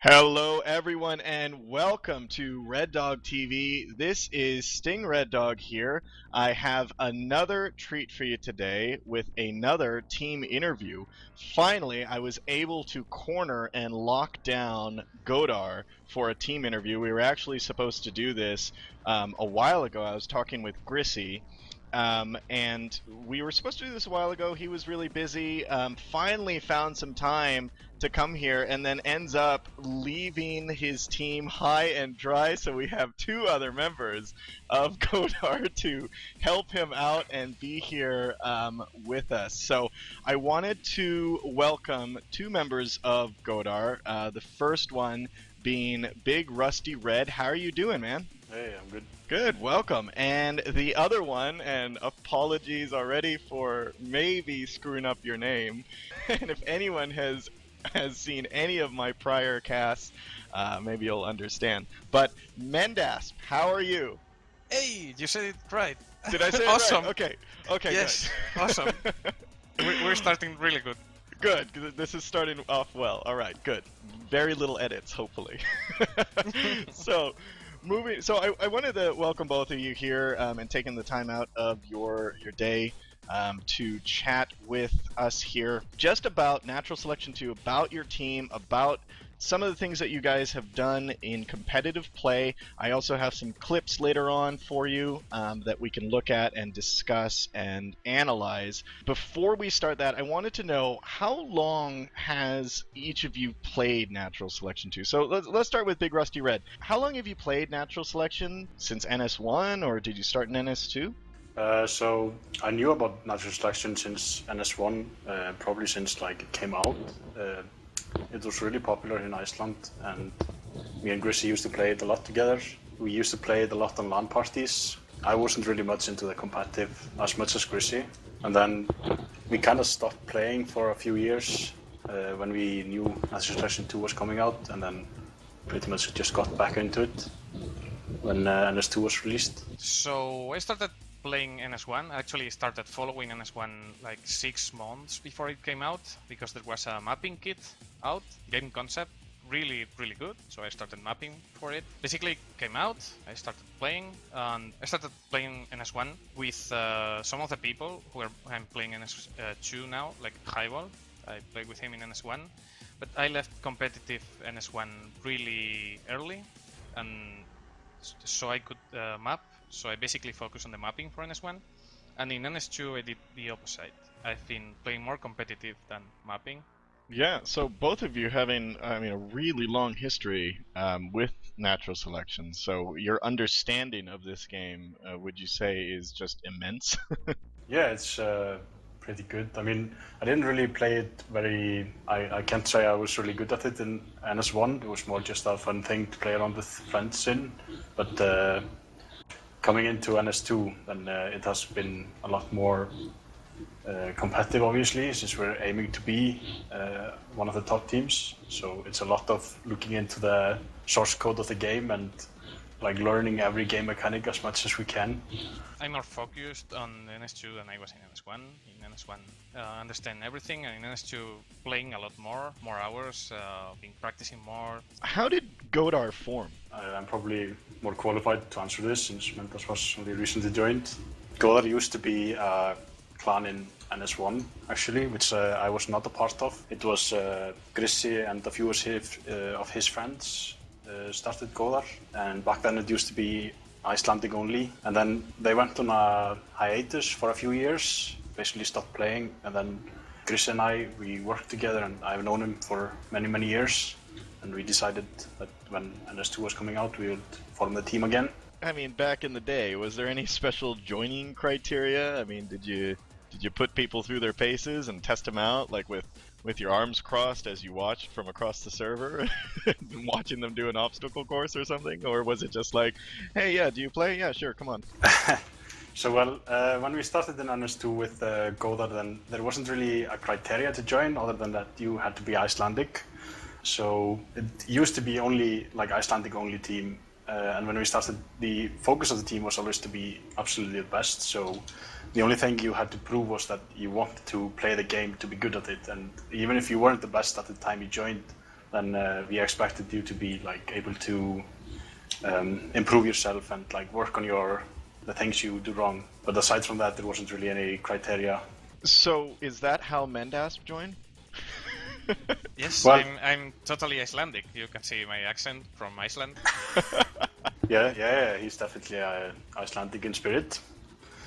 Hello, everyone, and welcome to REDDOG.TV. This is Sting Red Dog here. I have another treat for you today with another team interview. Finally, I was able to corner and lock down Godar for a team interview. We were actually supposed to do this a while ago. I was talking with Grissy. And we were supposed to do this a while ago. He was really busy. Finally found some time to come here and then ends up leaving his team high and dry. So we have two other members of Godar to help him out and be here with us. So I wanted to welcome two members of Godar. The first one being Big Rusty Red. How are you doing, man? Hey, I'm good. Good, welcome. And the other one, and apologies already for maybe screwing up your name, and if anyone has seen any of my prior casts, maybe you'll understand. But Mendasp, how are you? Hey, you said it right. Did I say awesome. it right? Okay, yes, good. awesome. We're starting really good. Good, this is starting off well. All right, good. Very little edits, hopefully. So I wanted to welcome both of you here and taking the time out of your day to chat with us here just about Natural Selection 2, about your team, about some of the things that you guys have done in competitive play. I also have some clips later on for you that we can look at and discuss and analyze. Before we start that, I wanted to know, how long has each of you played Natural Selection 2? So let's start with Big Rusty Red. How long have you played Natural Selection? Since NS1, or did you start in NS2? So I knew about Natural Selection since NS1, probably since it came out. It was really popular in Iceland, and me and Grissy used to play it a lot together. We used to play it a lot on LAN parties. I wasn't really much into the competitive as much as Grissy. And then we kind of stopped playing for a few years when we knew Natural Selection 2 was coming out, and then pretty much just got back into it when NS2 was released. So I started playing NS1. I actually started following NS1 like 6 months before it came out, because there was a mapping kit out, game concept, really good. So I started mapping for it. Basically it came out, I started playing, and I started playing NS1 with some of the people who I'm playing NS2 now, like Highball. I played with him in NS1, but I left competitive NS1 really early, and so I could map. So I basically focused on the mapping for NS1, and in NS2 I did the opposite. I've been playing more competitive than mapping. Yeah, so both of you having, a really long history with Natural Selection, so your understanding of this game, would you say, is just immense? Yeah, it's pretty good. I mean, I didn't really play it I can't say I was really good at it in NS1. It was more just a fun thing to play around with friends in. But coming into NS2, then it has been a lot more competitive, obviously, since we're aiming to be one of the top teams. So it's a lot of looking into the source code of the game and learning every game mechanic as much as we can. I'm more focused on NS2 than I was in NS1. In NS1, understand everything, and in NS2, playing a lot more hours, been practicing more. How did Godar form? I'm probably more qualified to answer this, since Mentas was only recently joined. Godar used to be a clan in NS1, actually, which I was not a part of. It was Grissy and a few of his friends started Godar, and back then it used to be Icelandic only, and then they went on a hiatus for a few years, basically stopped playing, and then Chris and we worked together, and I've known him for many years, and we decided that when NS2 was coming out, we would form the team again. I mean, back in the day, was there any special joining criteria? I mean, did you put people through their paces and test them out, with your arms crossed as you watched from across the server, watching them do an obstacle course or something? Or was it just like, hey, yeah, do you play? Yeah, sure, come on. So, when we started in NS2 with Godar, then there wasn't really a criteria to join, other than that you had to be Icelandic. So it used to be only Icelandic only team, and when we started, the focus of the team was always to be absolutely the best. So the only thing you had to prove was that you wanted to play the game to be good at it, and even if you weren't the best at the time you joined, then we expected you to be like able to improve yourself and like work on the things you do wrong. But aside from that, there wasn't really any criteria. So is that how Mendasp joined? Yes, Well- I'm totally Icelandic. You can see my accent from Iceland. Yeah, he's definitely Icelandic in spirit.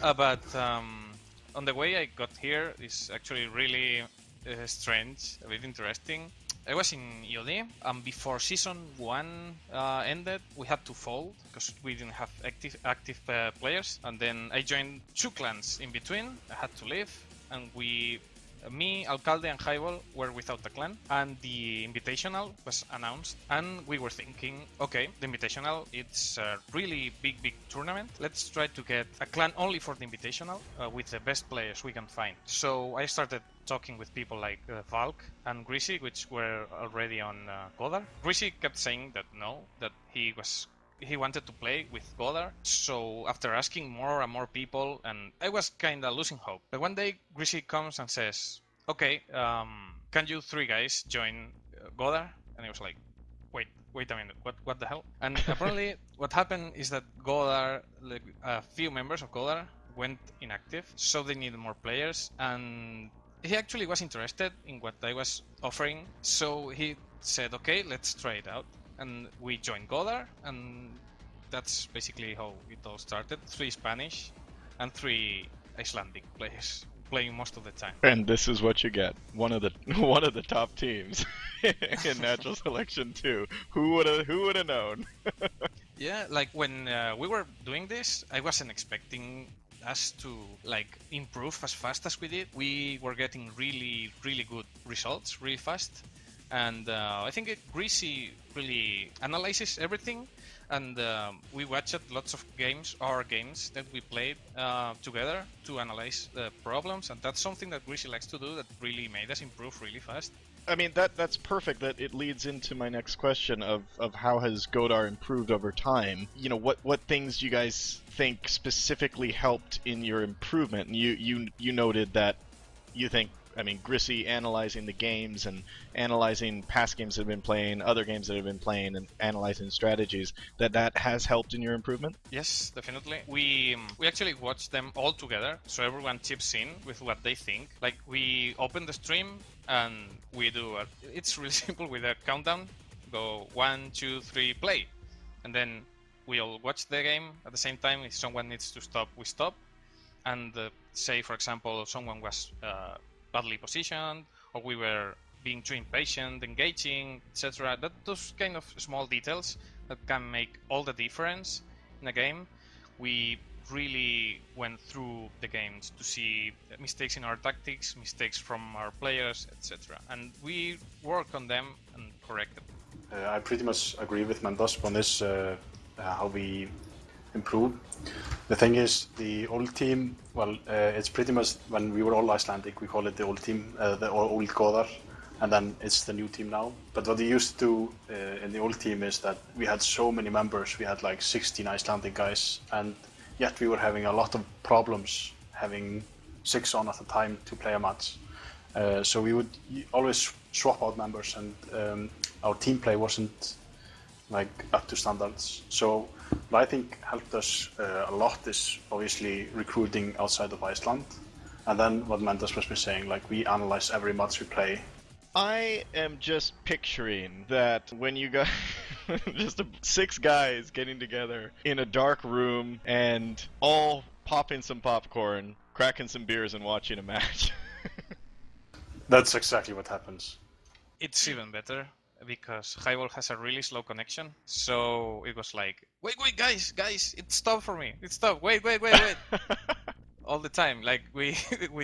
But on the way I got here is actually really strange, a bit interesting. I was in EOD, and before season 1 ended, we had to fold because we didn't have active players. And then I joined 2 clans in between. I had to leave, and me, Alcalde, and Highball were without the clan, and the Invitational was announced, and we were thinking, okay, the Invitational, it's a really big tournament. Let's try to get a clan only for the Invitational with the best players we can find. So I started talking with people like Valk and Greasy, which were already on Godar. Greasy kept saying that no, that he wanted to play with Godar. So after asking more and more people, and I was kind of losing hope. But one day Greasy comes and says, okay, can you 3 guys join Godar? And I was like, wait a minute, what the hell? And apparently what happened is that Godar, like, a few members of Godar went inactive, so they needed more players, and he actually was interested in what I was offering. So he said, okay, let's try it out. And we joined Godar, and that's basically how it all started. 3 Spanish and 3 Icelandic players playing most of the time. And this is what you get. One of the top teams in natural selection too. Who would have known? Yeah, like when we were doing this, I wasn't expecting us to like improve as fast as we did. We were getting really good results really fast. And I think Greasy really analyzes everything, and we watched lots of our games that we played together to analyze the problems, and that's something that Greasy likes to do that really made us improve really fast. I mean, that's perfect. That it leads into my next question of how has Godar improved over time. You know, what things you guys think specifically helped in your improvement? And you noted that you think, I mean, Grissy analyzing the games and analyzing past games that have been playing, other games that have been playing, and analyzing strategies, that has helped in your improvement? Yes, definitely. We actually watch them all together, so everyone chips in with what they think. Like, we open the stream and we do it's really simple with a countdown. Go 1, 2, 3, play, and then we all watch the game at the same time. If someone needs to stop, we stop. And say, for example, someone was badly positioned, or we were being too impatient, engaging, etc. Those kind of small details that can make all the difference in a game. We really went through the games to see mistakes in our tactics, mistakes from our players, etc. And we work on them and correct them. I pretty much agree with Mendas on this, how we improve. The thing is, the old team, well, it's pretty much, when we were all Icelandic, we call it the old team, the old Godar, and then it's the new team now. But what we used to do in the old team is that we had so many members. We had like 16 Icelandic guys, and yet we were having a lot of problems having 6 on at a time to play a match. So we would always swap out members, and our team play wasn't like up to standards. So what I think helped us a lot is obviously recruiting outside of Iceland, and then what Mendes was saying, like, we analyze every match we play. I am just picturing that when you got just 6 guys getting together in a dark room and all popping some popcorn, cracking some beers, and watching a match. That's exactly what happens. It's even better because Highball has a really slow connection, so it was like, wait, guys, it stopped for me. It stopped. Wait. All the time. Like, we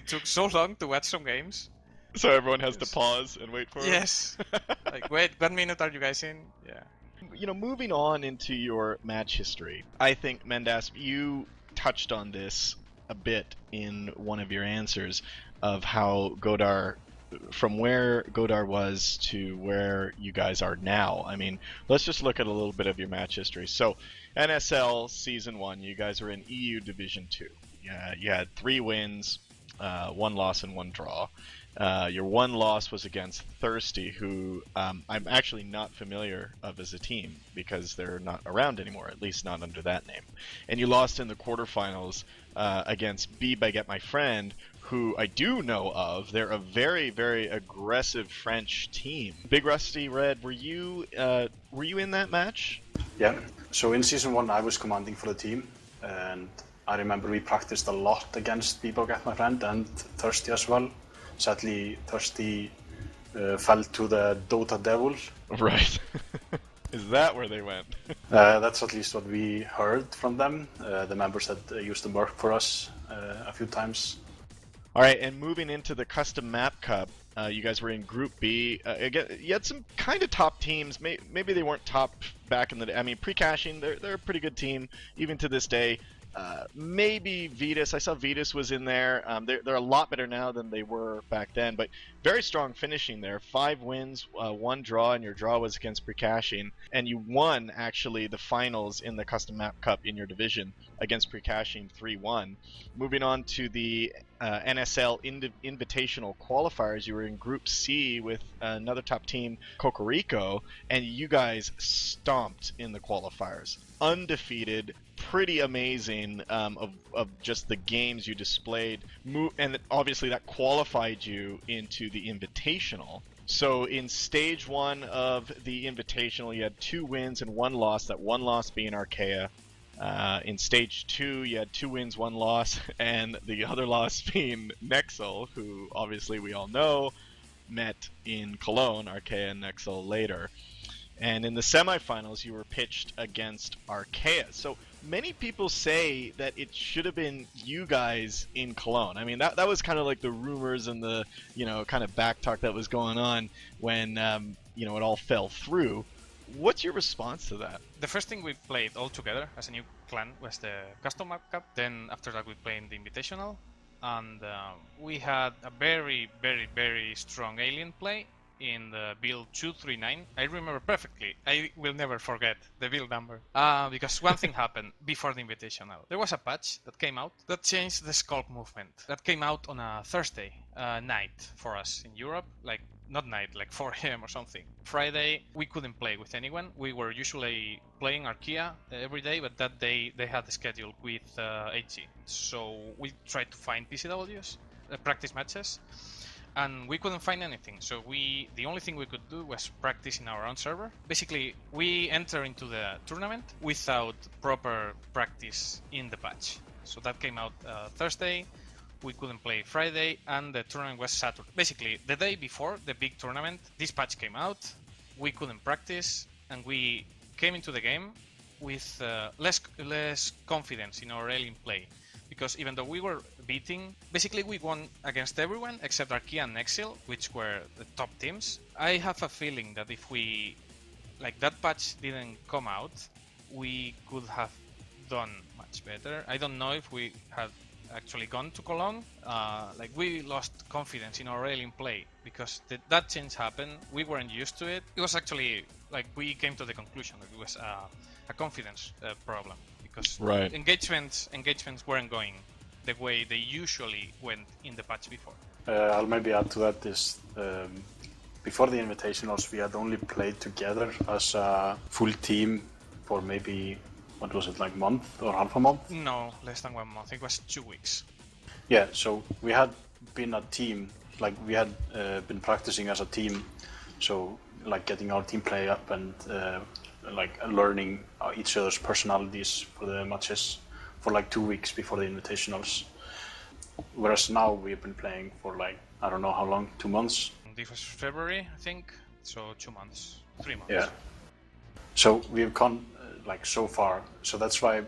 took so long to watch some games. So everyone has to pause and wait for it? Yes. Like, wait, what minute are you guys in? Yeah. You know, moving on into your match history, I think, Mendas, you touched on this a bit in one of your answers of how Godar, from where Godar was to where you guys are now. I mean, let's just look at a little bit of your match history. So, NSL Season 1, you guys were in EU Division 2. Yeah, you had 3 wins, 1 loss, and 1 draw. Your one loss was against Thirsty, who I'm actually not familiar of as a team because they're not around anymore, at least not under that name. And you lost in the quarterfinals against B Baguette My Friend, who I do know of. They're a very, very aggressive French team. Big Rusty Red, were you in that match? Yeah. So in season 1, I was commanding for the team, and I remember we practiced a lot against B Baguette My Friend and Thirsty as well. Sadly, Thirsty fell to the Dota Devil. Right. Is that where they went? That's at least what we heard from them, the members that used to work for us a few times. All right, and moving into the Custom Map Cup, you guys were in Group B. Again, you had some kind of top teams. Maybe they weren't top back in the day. I mean, Precaching, they're a pretty good team, even to this day. Maybe Vetus. I saw Vetus was in there. They're a lot better now than they were back then, but very strong finishing there. 5 wins, 1 draw, and your draw was against Precaching. And you won, actually, the finals in the Custom Map Cup in your division against Precaching 3-1. Moving on to the NSL Invitational Qualifiers, you were in Group C with another top team, Cocorico, and you guys stomped in the qualifiers. Undefeated, pretty amazing of just the games you displayed, and obviously that qualified you into the Invitational. So in stage 1 of the Invitational, you had 2 wins and 1 loss, that 1 loss being Archaea. In stage 2, you had 2 wins, 1 loss, and the other loss being Nexel, who obviously we all know met in Cologne, Archaea and Nexel later. And in the semifinals, you were pitched against Archaea. So many people say that it should have been you guys in Cologne. I mean, that was kind of like the rumors and the, kind of back talk that was going on when, it all fell through. What's your response to that? The first thing we played all together as a new clan was the Custom Map Cup. Then after that we played the Invitational. And we had a very, very, very strong alien play in the build 239. I remember perfectly. I will never forget the build number. Because one thing happened before the Invitational. There was a patch that came out that changed the sculpt movement. That came out on a Thursday night for us in Europe. Not night, like 4 AM or something. Friday, we couldn't play with anyone. We were usually playing Archaea every day, but that day they had a schedule with HG. So we tried to find PCWs, practice matches, and we couldn't find anything. So the only thing we could do was practice in our own server. Basically, we enter into the tournament without proper practice in the patch. So that came out Thursday. We couldn't play Friday, and the tournament was Saturday. Basically, the day before the big tournament, this patch came out. We couldn't practice, and we came into the game with less confidence in our alien play. Because even though we were beating, basically we won against everyone except Archaea and Nexil, which were the top teams. I have a feeling that if that patch didn't come out, we could have done much better. I don't know if we had actually gone to Cologne. We lost confidence in our alien play because that change happened. We weren't used to it. It was actually we came to the conclusion that it was a confidence problem because engagements weren't going the way they usually went in the patch before. I'll maybe add to that is before the Invitationals we had only played together as a full team for maybe, what was it, like month or half a month? No, less than 1 month. It was 2 weeks. Yeah, so we had been a team, we had been practicing as a team, so getting our team play up and learning each other's personalities for the matches for 2 weeks before the Invitationals. Whereas now we've been playing for I don't know how long, 2 months. This was February, I think, so 2 months, 3 months. Yeah. So we've gone so far, so that's why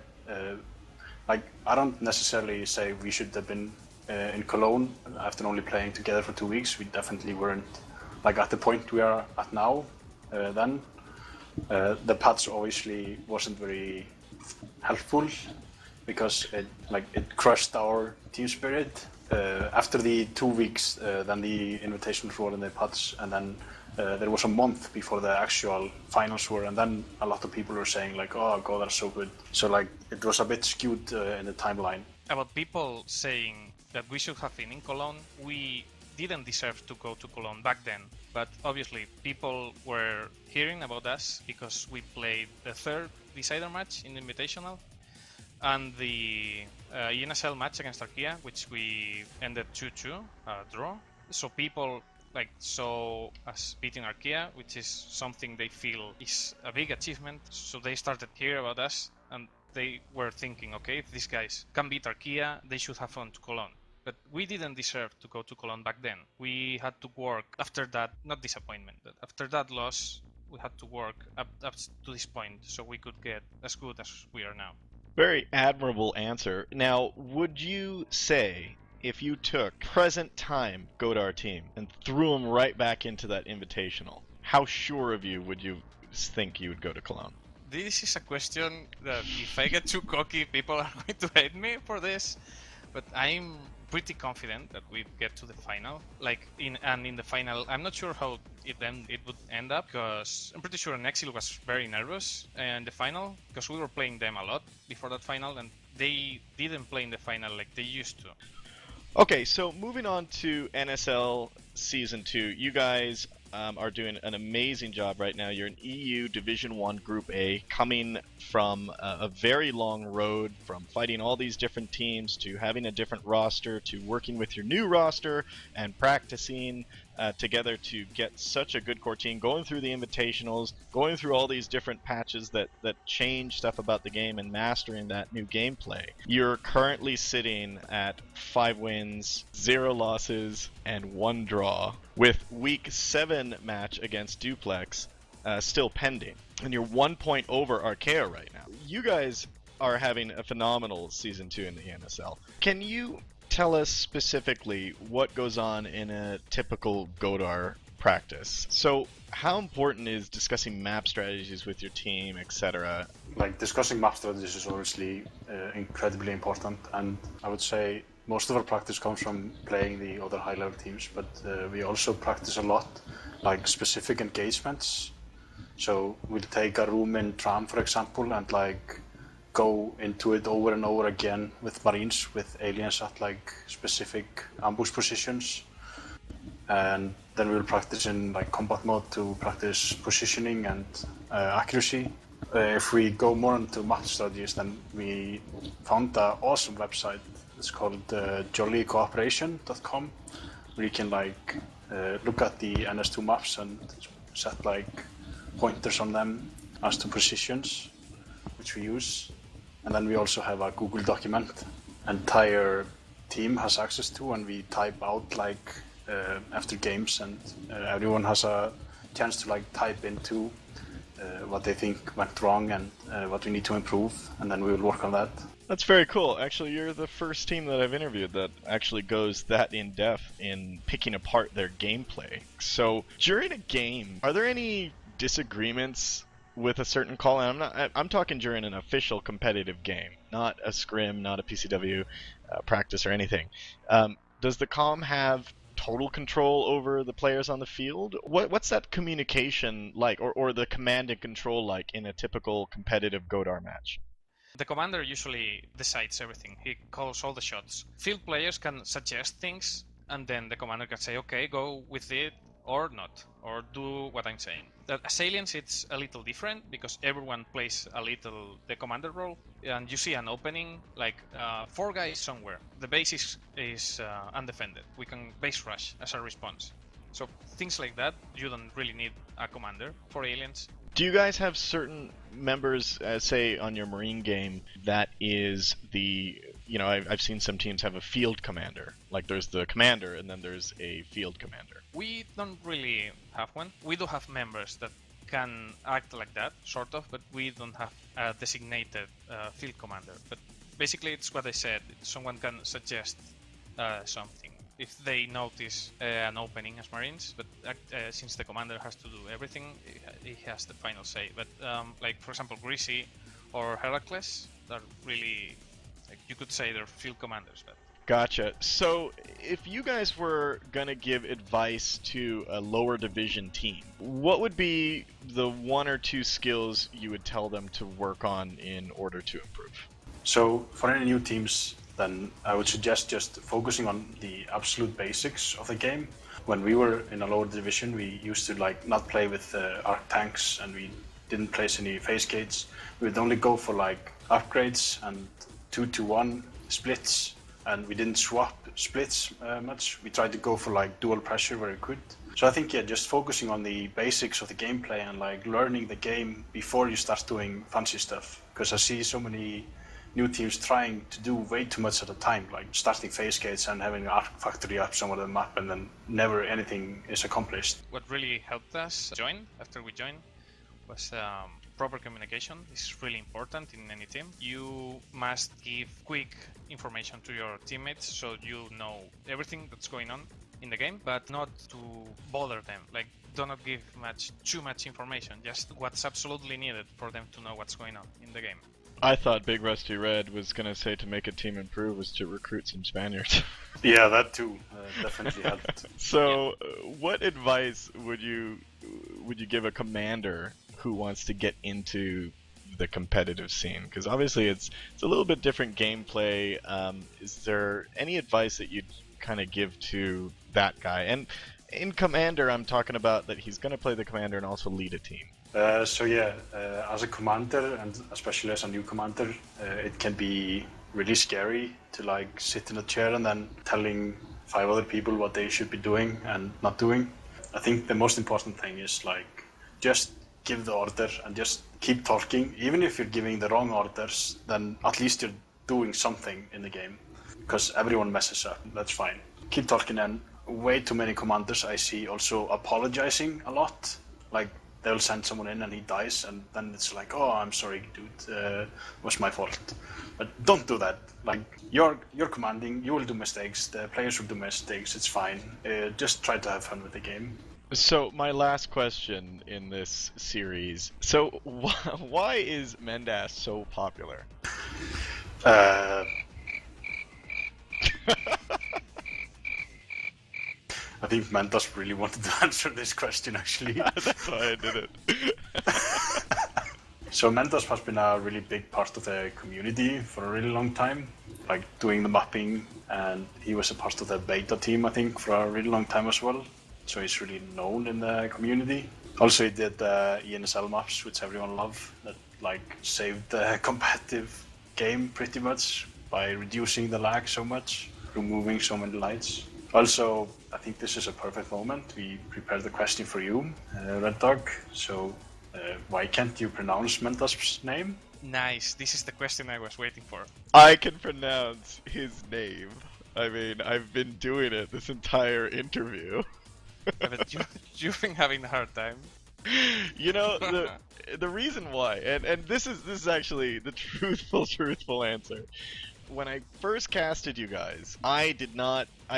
I don't necessarily say we should have been in Cologne after only playing together for 2 weeks. We definitely weren't at the point we are at now then. The patch obviously wasn't very helpful because it crushed our team spirit. After the 2 weeks, then the invitations were in the patch, and then there was a month before the actual finals were, and then a lot of people were saying oh, Godar so good. So it was a bit skewed in the timeline. About people saying that we should have been in Cologne, we didn't deserve to go to Cologne back then. But obviously, people were hearing about us because we played the third decider match in the Invitational and the NSL match against Arkia, which we ended 2-2, draw. So people saw us beating Arkia, which is something they feel is a big achievement. So they started hearing about us, and they were thinking, okay, if these guys can beat Arkia, they should have gone to Cologne. But we didn't deserve to go to Cologne back then. We had to work after that, not disappointment, but after that loss, we had to work up to this point so we could get as good as we are now. Very admirable answer. Now, would you say if you took present time Godar team and threw them right back into that invitational, how sure of you would you think you would go to Cologne? This is a question that if I get too cocky, people are going to hate me for this, but I'm pretty confident that we'd get to the final. In the final, I'm not sure how it would end up, because I'm pretty sure Nexil was very nervous in the final because we were playing them a lot before that final, and they didn't play in the final like they used to. Okay, so moving on to NSL Season 2, you guys are doing an amazing job right now. You're in EU Division 1 Group A, coming from a very long road, from fighting all these different teams to having a different roster to working with your new roster and practicing together to get such a good core team, going through the invitationals, going through all these different patches that change stuff about the game and mastering that new gameplay. You're currently sitting at 5 wins, 0 losses, and 1 draw, with Week 7 match against Duplex still pending. And you're 1 point over Archaea right now. You guys are having a phenomenal Season 2 in the NSL. Can you tell us specifically what goes on in a typical Godar practice? So how important is discussing map strategies with your team, etc.? Like, discussing map strategies is obviously incredibly important, and I would say most of our practice comes from playing the other high-level teams, but we also practice a lot, like specific engagements. So we'll take a room in Tram, for example, and go into it over and over again with Marines, with aliens at specific ambush positions. And then we'll practice in combat mode to practice positioning and accuracy. If we go more into map strategies, then we found an awesome website. It's called jollycooperation.com, where you can look at the NS2 maps and set pointers on them as to positions, which we use. And then we also have a Google document entire team has access to, and we type out after games, and everyone has a chance to type into what they think went wrong and what we need to improve, and then we will work on that. That's very cool. Actually, you're the first team that I've interviewed that actually goes that in-depth in picking apart their gameplay. So during a game, are there any disagreements with a certain call? And I'm talking during an official competitive game, not a scrim, not a PCW practice or anything. Does the comm have total control over the players on the field? What's that communication like, or the command and control like in a typical competitive Godar match? The commander usually decides everything. He calls all the shots. Field players can suggest things, and then the commander can say, okay, go with it, or not, or do what I'm saying. As aliens, it's a little different because everyone plays a little the commander role, and you see an opening, 4 guys somewhere. The base is undefended. We can base rush as a response. So things like that, you don't really need a commander for aliens. Do you guys have certain members, say on your Marine game, that is the, I've seen some teams have a field commander. Like there's the commander and then there's a field commander. We don't really have one. We do have members that can act like that, sort of, but we don't have a designated field commander. But basically it's what I said. Someone can suggest something if they notice an opening as Marines, but since the commander has to do everything, he has the final say. But for example, Greasy or Heracles, they're really, you could say they're field commanders. But Gotcha. So if you guys were going to give advice to a lower division team, what would be the 1 or 2 skills you would tell them to work on in order to improve? So for any new teams, then I would suggest just focusing on the absolute basics of the game. When we were in a lower division, we used to like not play with arc tanks, and we didn't place any phase gates. We would only go for like upgrades and 2-to-1 splits, and we didn't swap splits much. We tried to go for like dual pressure where we could. So I think, yeah, just focusing on the basics of the gameplay and like learning the game before you start doing fancy stuff. Because I see so many new teams trying to do way too much at a time, like starting phase gates and having an arc factory up somewhere on the map, and then never anything is accomplished. What really helped us after we joined was proper communication. This is really important in any team. You must give quick information to your teammates so you know everything that's going on in the game, but not to bother them. Like, do not give too much information, just what's absolutely needed for them to know what's going on in the game. I thought Big Rusty Red was gonna say to make a team improve was to recruit some Spaniards. Yeah, that too definitely helped. So, what advice would you give a commander who wants to get into the competitive scene? Because obviously it's a little bit different gameplay. Is there any advice that you'd kind of give to that guy? And in commander, I'm talking about that he's going to play the commander and also lead a team. So yeah, as a commander, and especially as a new commander, it can be really scary to like sit in a chair and then telling 5 other people what they should be doing and not doing. I think the most important thing is like just give the order and just keep talking. Even if you're giving the wrong orders, then at least you're doing something in the game, because everyone messes up. That's fine. Keep talking. And way too many commanders I see also apologizing a lot. Like, they'll send someone in and he dies, and then it's like, oh, I'm sorry, dude, it was my fault. But don't do that. Like, you're commanding, you will do mistakes, the players will do mistakes, it's fine. Just try to have fun with the game. So my last question in this series, so why is Mendas so popular? I think Mentos really wanted to answer this question, actually. That's why I did it. So Mentos has been a really big part of the community for a really long time, like doing the mapping, and he was a part of the beta team, I think, for a really long time as well. So he's really known in the community. Also, he did the NSL maps, which everyone loved, that like saved the competitive game pretty much by reducing the lag so much, removing so many lights. Also, I think this is a perfect moment. We prepared the question for you, REDDOG. So, why can't you pronounce Mentos' name? Nice. This is the question I was waiting for. I can pronounce his name. I mean, I've been doing it this entire interview. Yeah, but you've been having a hard time. You know, the reason why, and this is actually the truthful answer. When I first casted you guys, I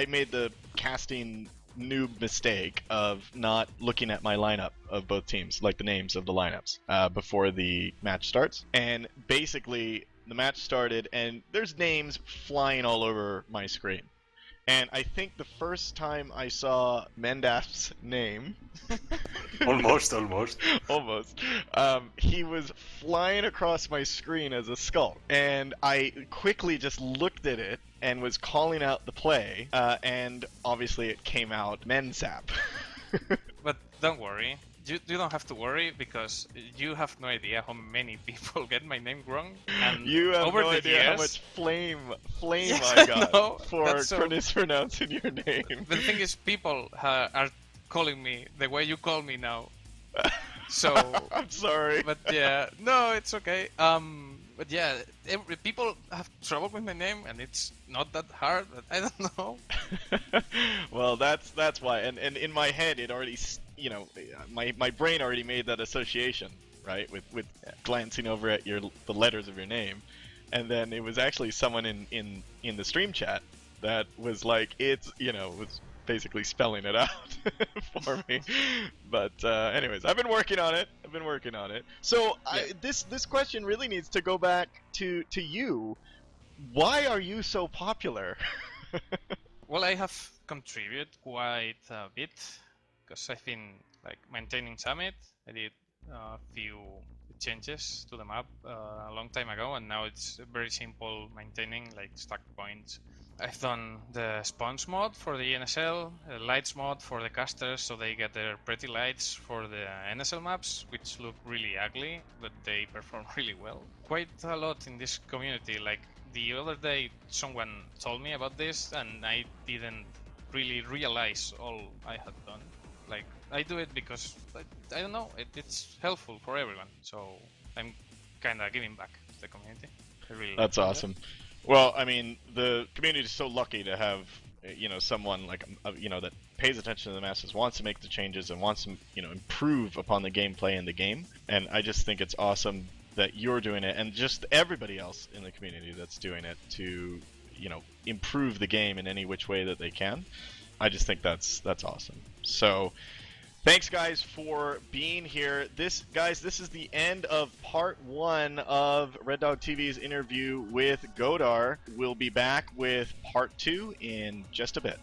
made the casting noob mistake of not looking at my lineup of both teams, like the names of the lineups, before the match starts. And basically, the match started, and there's names flying all over my screen. And I think the first time I saw Mendaf's name... Almost. He was flying across my screen as a skull. And I quickly just looked at it and was calling out the play. And obviously it came out Mensap. But don't worry. You don't have to worry, because you have no idea how many people get my name wrong. And you have over no the idea years, how much flame yes, I got know, for mispronouncing your name. The thing is, people are calling me the way you call me now. So I'm sorry. But yeah, no, it's okay. But yeah, people have trouble with my name, and it's not that hard. But I don't know. Well, that's why. And in my head, it already, you know, my brain already made that association, right? With glancing over at the letters of your name, and then it was actually someone in the stream chat that was like, it's, you know, was basically spelling it out for me. But anyways, I've been working on it. So this question really needs to go back to you. Why are you so popular? Well, I have contributed quite a bit, because I've been like maintaining Summit. I did a few changes to the map a long time ago, and now it's very simple maintaining, like stack points. I've done the spawns mod for the NSL, lights mod for the casters, so they get their pretty lights for the NSL maps, which look really ugly, but they perform really well. Quite a lot in this community. Like the other day, someone told me about this, and I didn't really realize all I had done. Like, I do it because, I don't know, it's helpful for everyone, so I'm kind of giving back to the community. I really That's like awesome. Well, I mean, the community is so lucky to have, you know, someone like, you know, that pays attention to the masses, wants to make the changes, and wants to, you know, improve upon the gameplay in the game. And I just think it's awesome that you're doing it, and just everybody else in the community that's doing it to, you know, improve the game in any which way that they can. I just think that's awesome. So thanks, guys, for being here. This is the end of part 1 of REDDOG.TV's interview with Godar. We'll be back with part 2 in just a bit.